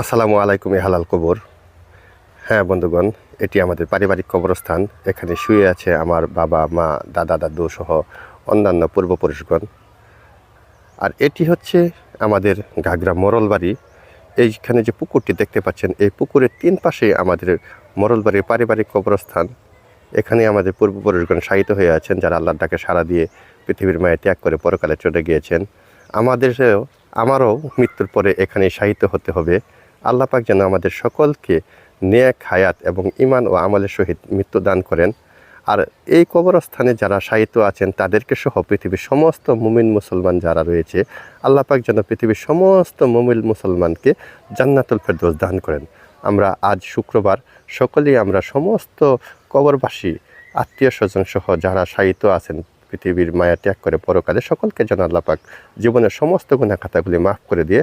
আসসালামু আলাইকুম হালাল কবর। হ্যাঁ বন্ধুগণ, এটি আমাদের পারিবারিক কবরস্থান। এখানে শুয়ে আছে আমার বাবা মা দাদা দাদু সহ অন্যান্য পূর্বপুরুষগণ। আর এটি হচ্ছে আমাদের ঘাগরা মোরলবাড়ি। এইখানে যে পুকুরটি দেখতে পাচ্ছেন, এই পুকুরের 3 পাশে আমাদের মোরলবাড়ির পারিবারিক কবরস্থান। এখানে আমাদের পূর্বপুরুষগণ শায়িত হয়ে আছেন, যারা আল্লাহর ডাকে সাড়া দিয়ে পৃথিবীর মায়া ত্যাগ করে পরকালে চলে গিয়েছেন। আমারও মৃত্যুর পরে এখানে শায়িত হতে হবে। আল্লাহ পাক যেন আমাদের সকলকে নেক হায়াত এবং ঈমান ও আমলের সহিত মৃত্যু দান করেন। আর এই কবরস্থানে যারা শায়িত আছেন তাদেরকে সহ পৃথিবীর সমস্ত মুমিন মুসলমান যারা রয়েছে, আল্লাহ পাক যেন পৃথিবীর সমস্ত মুমিন মুসলমানকে জান্নাতুল ফেরদৌস দান করেন। আমরা আজ শুক্রবার সকলেই আমরা সমস্ত কবরবাসী আত্মীয় স্বজন সহ যারা শায়িত আছেন পৃথিবীর মায়া ত্যাগ করে পরকালে, সকলকে যেন আল্লাহ পাক জীবনের সমস্ত গুনাহ খাতাগুলি মাফ করে দিয়ে